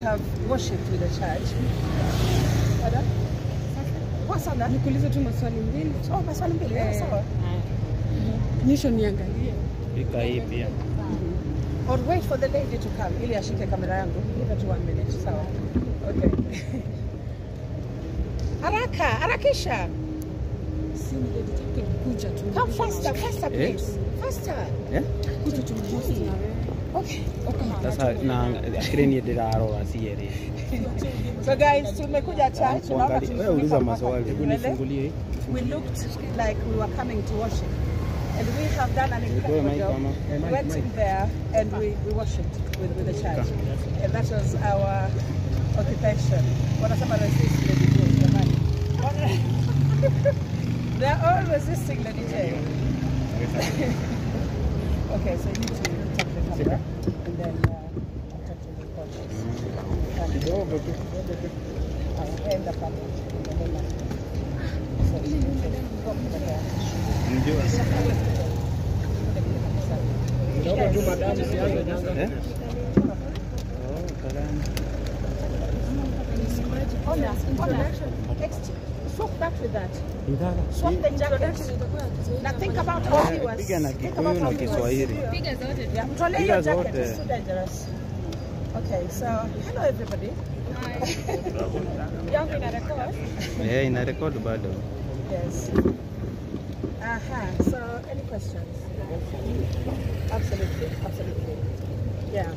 have worshipped with the church. Wasana nikuulize tu maswali mbili. Oh, maswali mbili. Sawa. Nisho niangalie. Pika hii pia. Or wait for the lady to come ili ashike kamera yangu. Give her 1 minute. Sawa. Okay. Harakisha. Si lady take kuja tu. Come faster, please. Faster. Yeah? Kuja tu just na wewe. Okay. Sasa na screen ndirarora siere. So guys, tumekuja church. Wewe uliza maswali, unifungulie. We looked like we were coming to worship. And we have done an incredible job. We went in there and we worshipped with the church. And that was our occupation. Wanasema resist Lady J, jamani. They're all resisting Lady J. Okay, so you need to take the camera and then I'll talk to the coaches. End up swap back with that. Swap the jacket. Now think about our viewers. Think about our viewers. Yeah, Tole your jacket. It's too dangerous. Okay, so hello everybody. Yangu ina record. Yeah, ina record bado. Yes. So any questions? Absolutely. Yeah.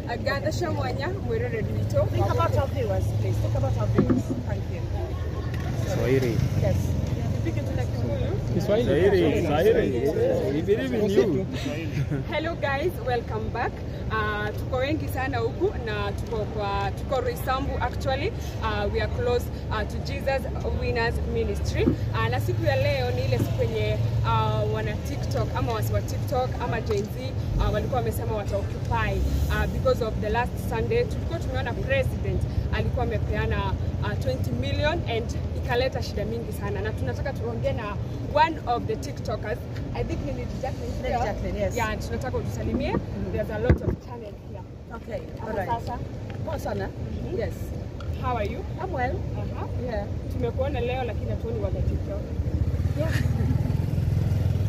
Aganda Shamwanya, Mwirere Dito. Think about our viewers, please. Think about our viewers. Thank you. Swahili. Yes. Hello guys, welcome back. Tuko wengi sana huku na tuko Roysambu actually. We are close to Jesus Winners Ministry. Na siku ya leo ni ile siku yenye wana TikTok ama wasi wa TikTok ama Gen Z walikuwa wamesema wata occupy because of the last Sunday tulikuwa tumeona president alikuwa amepeana 20 million and ikaleta shida mingi sana, na tunataka tuongee na one of the TikTokers. I think ni Jacqueline, yes. Yeah, tunataka utusalimie. There's a lot of channel here. Okay, all right. Posana? Yes. How are you? I'm well. Yeah. Tumekuona leo lakini hatuoni wa TikTok. Yeah.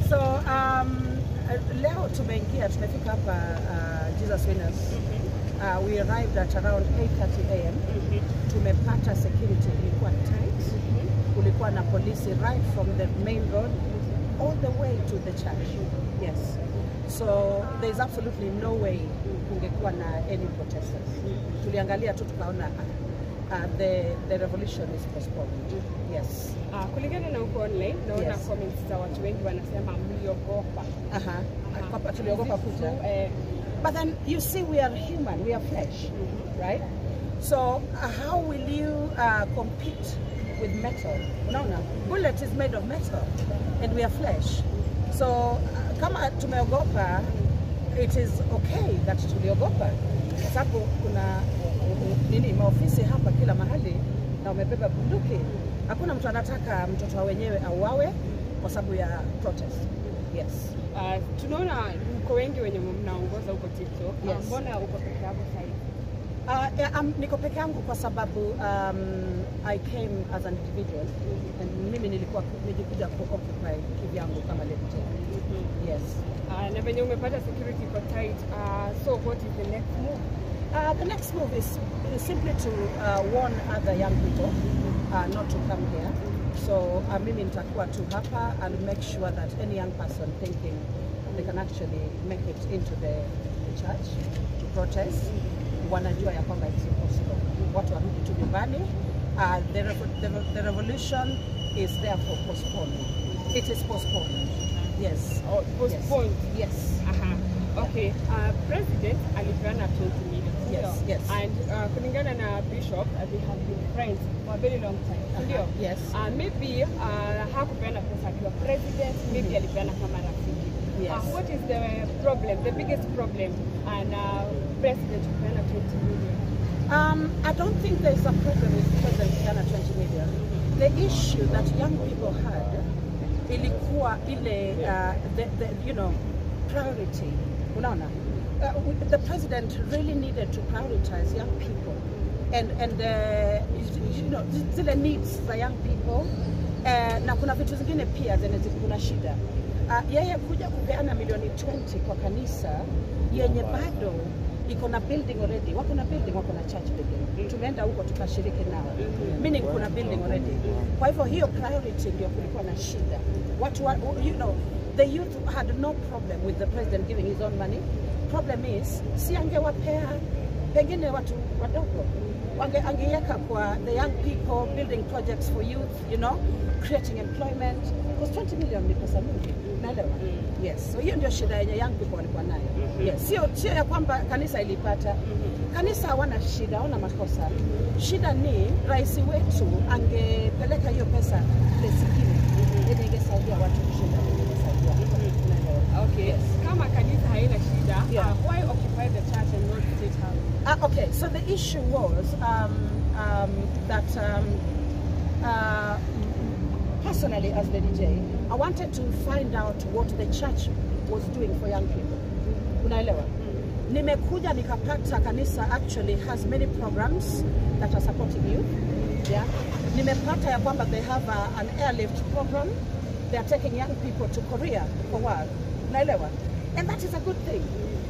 So leo tumefika hapa Jesus Winners. We arrived at around 8:30 a.m. Tumepata security ilikuwa tight. Kulikuwa na polisi right from the main road all the way to the church. Yes. So there's absolutely no way kungekuwa na any protesters. Tuliangalia tu tukaona the revolution is postponed. Yes. Kulingana na huko online naona Yes. comments za watu wengi wanasema mliogopa. Kwa tuliogopa kuja. But then you see, we are human, we are flesh, right? So how will you compete with metal? No. Bullet is made of metal, and we are flesh. So kama tumeogopa, it is okay that tuliogopa. Sababu kuna maofisi hapa kila mahali na umebeba bunduki. Hakuna mtu anataka mtoto wa wenyewe auawe kwa sababu ya protest. Yes. Tunaona mko wengi wenye mnaongoza huko TikTok. Yes. Mbona uko peke yako sasa? Niko peke yangu kwa sababu I came as an individual and mimi nilikuja ku-occupy kivyangu kama Lady J. Yes. Na venye umepata security iko tight, so what is the next move? The next move is simply to warn other young people not to come here. So mimi nitakuwa tu hapa and make sure that any young person thinking they can actually make it into the church to protest, wanajua ya kwamba it's impossible. Watu warudi tu nyumbani. The revolution is therefore postponed. It is postponed. Yes. Postponed. Yes. Okay. President alipeana 20 million. Yes. And kulingana na Bishop, they have been friends for a very long time. Ndio. Yes. Maybe hakupeana pesa akiwa president, maybe alipeana kama rafiki. Yes. What is the problem, the biggest problem, and president kupeana 20 million? I don't think there's a problem with President Kiana 20 million. The issue that young people had ilikuwa ile priority. Unaona? The president really needed to prioritize young people and you know, zile needs za young people. Na kuna vitu zingine pia zenye kuna shida. Yeye kuja kupeana milioni 20 kwa kanisa yenye bado iko na building already. Wako na building, wako na church building. Tumeenda huko tukashiriki nao. Meaning kuna building already. Kwa hivyo hiyo priority ndio kulikuwa na shida. Watu you know, the youth had no problem with the president giving his own money. Problem is, si angewapea pengine watu wadogo. Angeweka kwa the young people, building projects for youth, you know, creating employment. Because 20 million ni pesa mingi. Naelewa? Yes. So hiyo ndio shida yenye young people walikuwa nayo. Yes. Sio ya kwamba kanisa ilipata. Kanisa hawana shida, hawana makosa. Shida ni rais wetu angepeleka hiyo pesa place nyingine. Ili ingesaidia watu kushinda. Okay. Yes. Kama kanisa haina shida, why occupy the church and not state house? Okay, so the issue was that personally as Lady J, I wanted to find out what the church was doing for young people. Unaelewa? Nimekuja nikapata kanisa actually has many programs that are supporting youth. Yeah. Nimepata ya kwamba they have an airlift program. They are taking young people to Korea for work. Unaelewa? And that is a good thing.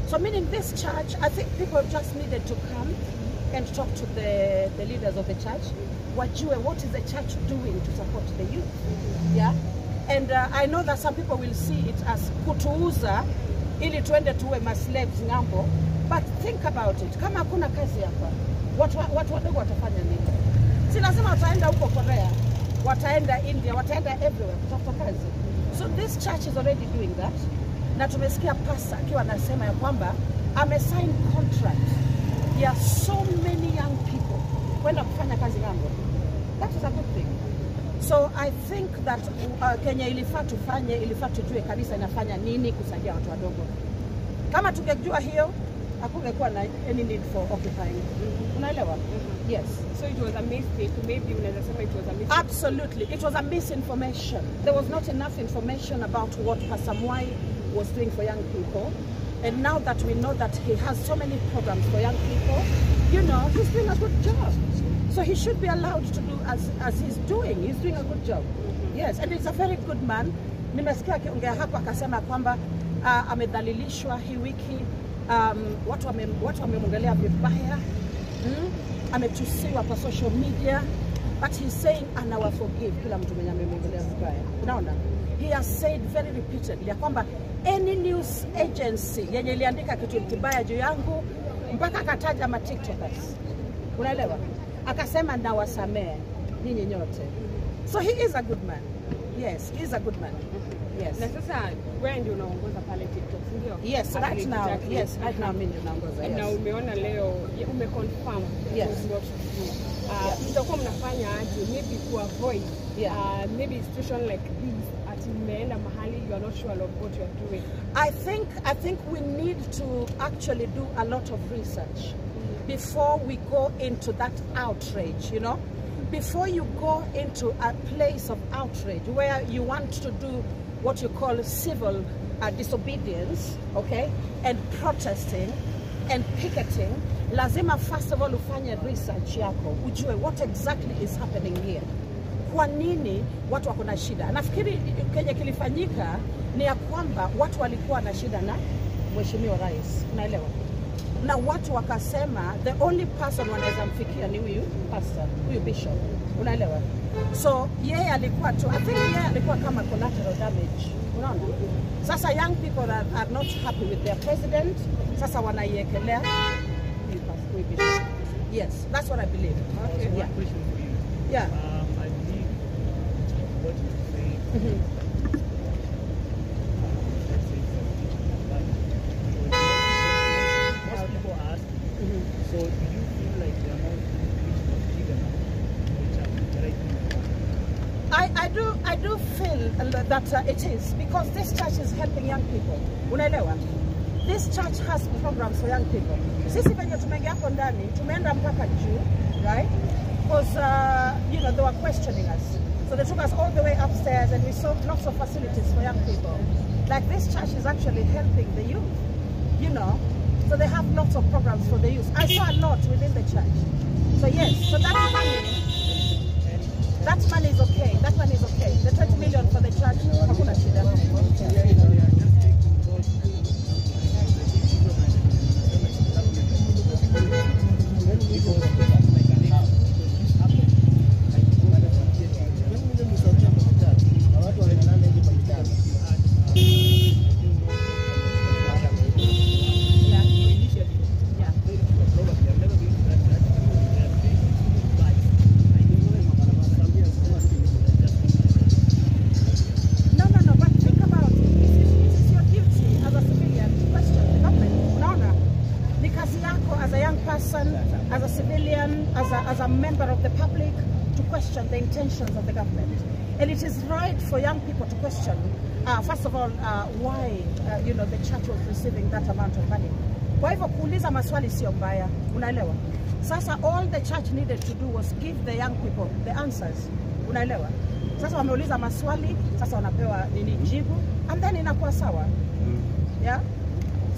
So meaning this church, I think people just needed to come and talk to the leaders of the church. Wajue, what is the church doing to support the youth? Yeah? And I know that some people will see it as kutuuza, ili tuende tuwe maslaves ngambo. But think about it. Kama hakuna kazi hapa, watu wadogo watafanya nini? Si lazima wataenda huko Korea, wataenda India, wataenda everywhere kutafuta kazi. So this church is already doing that. Na tumesikia pasa akiwa anasema ya kwamba amesign contract ya so many young people kwenda kufanya kazi ngambo. That is a good thing. So I think that Kenya ilifaa tujue kanisa inafanya nini kusaidia watu wadogo. Kama tungejua hiyo, hakungekuwa na any need for occupying. Unaelewa? Yes. So it was a mistake. Maybe unaweza sema it was a mistake. Absolutely. It was a misinformation. There was not enough information about what Pastor Mwai was doing for young people. And now that we know that he has so many programs for young people, you know, he's doing a good job. So he should be allowed to do as he's doing. He's doing a good job. Yes, and he's a very good man. Nimesikia akiongea hapa akasema kwamba amedhalilishwa hii wiki, watu wamemwongelea vibaya, ametusiwa kwa social media, but he's saying anawaforgive kila mtu mwenye amemwongelea vibaya. Unaona? He has said very repeatedly ya kwamba any news agency yenye iliandika kitu kibaya juu yangu, mpaka akataja ma TikTokers. Unaelewa? Akasema nawasamehe ninyi nyote. So he is a good man. Yes, he is a good man. Yes. Na sasa wewe ndio unaongoza pale TikTok, ndio? Yes, right now. Yes, right now mimi ndio naongoza. Yes. Na umeona leo umeconfirm what to do. Mtakuwa mnafanya aje maybe to avoid maybe situation like this at mmeenda mahali you are not sure of what you are doing? I think we need to actually do a lot of research before we go into that outrage, you know? Before you go into a place of outrage where you want to do what you call civil disobedience, okay, and protesting and picketing, lazima first of all ufanye research yako, ujue what exactly is happening here. Kwa nini watu wako na shida? Nafikiri kenye kilifanyika ni ya kwamba watu walikuwa na shida na Mheshimiwa Rais, unaelewa? Na watu wakasema the only person wanaweza mfikia ni huyu pastor, huyu bishop, unaelewa? So yeye alikuwa tu, I think yeye alikuwa kama collateral damage, unaona? Sasa young people are not happy with their president, sasa wanaiekelea huyu bishop. Yes, that's what I believe. Okay. One question for you. Yeah. I believe what you're saying. Most people ask, so do you feel like the amount is big enough? I do feel that it is, because this church is helping young people. Unaelewa? This church has programs for young people. Sisi venye tumeingia hapo ndani, tumeenda mpaka juu, right? Because you know, they were questioning us. So they took us all the way upstairs and we saw lots of facilities for young people. Like this church is actually helping the youth, you know. So they have lots of programs for the youth. I saw a lot within the church. So yes, so that money is okay. That money is okay. The 20 million for the church, hakuna shida. As a civilian, as a member of the public, to question the intentions of the government. And it is right for young people to question, first of all, why you know, the church was receiving that amount of money. Kwa hivyo kuuliza maswali sio mbaya, unaelewa? Sasa all the church needed to do was give the young people the answers, unaelewa? Sasa wameuliza maswali, sasa wanapewa nini jibu, and then inakuwa sawa. Yeah?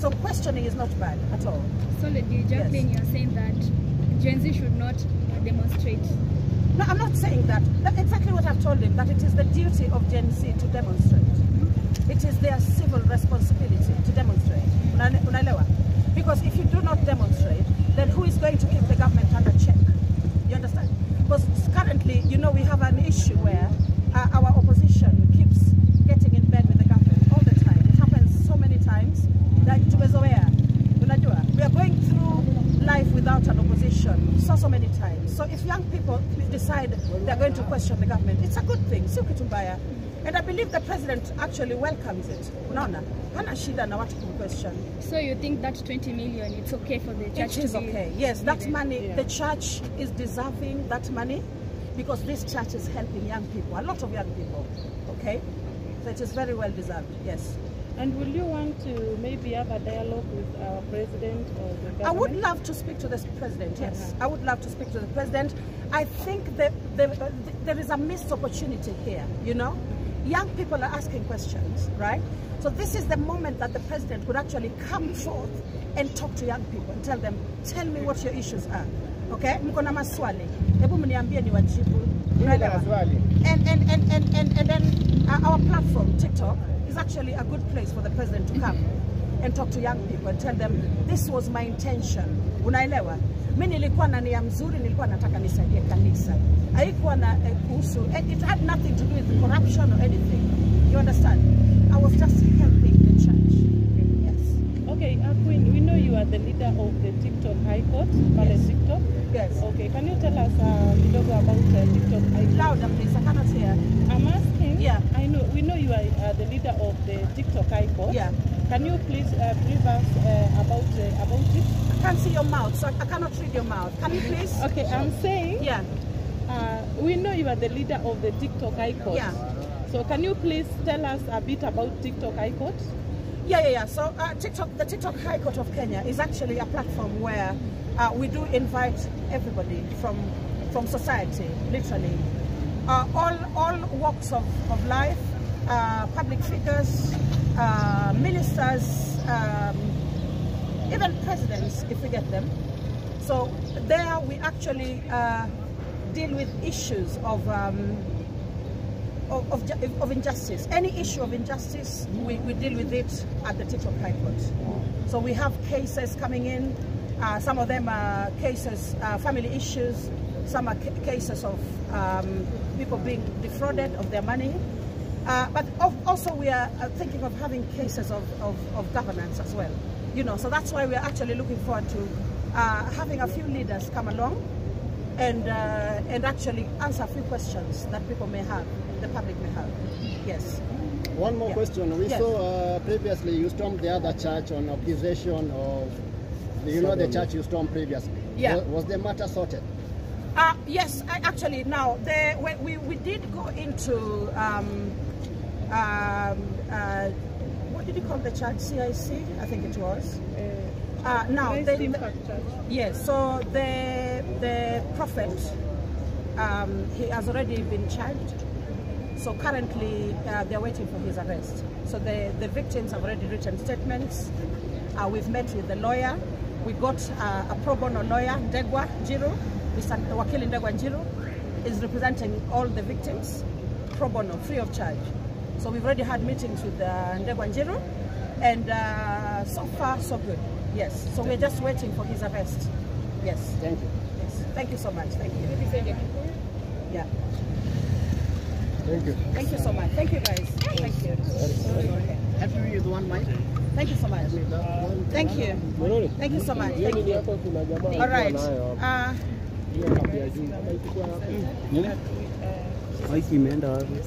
So questioning is not bad at all. So Lady Jacqueline, yes. You're saying that Gen Z should not demonstrate? No, I'm not saying that. That's exactly what I've told him, that it is the duty of Gen Z to demonstrate. It is their civil responsibility to demonstrate. Unaelewa? Because if you do not demonstrate, then who is going to keep the government under check? You understand? Because currently, you know, we have an issue where our opposition keeps getting in bed with the government all the time. It happens so many times that tumezoea. Unajua, we are going through life without an opposition so many times. So if young people decide they're going to question the government, it's a good thing. Sio kitu mbaya. And I believe the president actually welcomes it. Unaona, hana shida na watu question. So you think that 20 million, it's okay for the church? It is okay. Yes, that money, yeah. The church is deserving that money because this church is helping young people, a lot of young people. Okay, so it is very well deserved. Yes. And will you want to maybe have a dialogue with our president or the government? I would love to speak to the president, yes. I would love to speak to the president. I think that there is a missed opportunity here, you know? Young people are asking questions, right? So this is the moment that the president would actually come forth and talk to young people and tell them, tell me what your issues are. Okay? Mko na maswali. Hebu mniambie niwajibu. And then our platform, TikTok, is actually a good place for the president to come and talk to young people and tell them, this was my intention. Unaelewa? Mimi nilikuwa na nia mzuri, nilikuwa nataka nisaidie kanisa. Haikuwa na kuhusu, it had nothing to do with corruption or anything. You understand? I was just helping the church. Yes. Okay, Queen, we know you are the leader of the TikTok High Court, yes. TikTok. Yes. Okay, can you tell us a little about TikTok High Court? Louder, please. I cannot hear. I'm asking. Yeah. We know you are the leader of the TikTok High Court. Yeah. Can you please brief us about it? I can't see your mouth, so I cannot read your mouth. Can you please? Okay, I'm saying. Yeah. We know you are the leader of the TikTok High Court. Yeah. So can you please tell us a bit about TikTok High Court? Yeah. So the TikTok High Court of Kenya is actually a platform where we do invite everybody from society, literally. All walks of life, public figures, ministers, even presidents, if we get them. So there we actually deal with issues of injustice. Any issue of injustice, we deal with it at the TikTok High Court. So we have cases coming in. Some of them are cases, family issues. Some are cases of people being defrauded of their money. But also we are thinking of having cases of governance as well. You know, so that's why we are actually looking forward to having a few leaders come along and actually answer a few questions that people may have, the public may have. Yes. One more question. We yes. saw previously you stormed the other church on accusation of, the church you stormed previously. Yeah. Was the matter sorted? Yes, actually now we did go into what did you call the church? CIC, I think it was. Now yes, so the prophet he has already been charged. So currently, they're waiting for his arrest. So the victims have already written statements. We've met with the lawyer. We got a pro bono lawyer, Ndegwa Njiru. Mr. Wakili Ndegwa Njiru is representing all the victims, pro bono, free of charge. So we've already had meetings with Ndegwa Njiru, and so far so good. Yes. So we're just waiting for his arrest. Yes. Thank you. Yes. Thank you so much. Thank you. Yeah. Thank you. Thank you so much. Thank you, guys. Thank you. Okay. Happy with one mic. Thank you so much. Thank you. Thank you so much. Thank you. All right. Nini? Maiki imeenda wapi?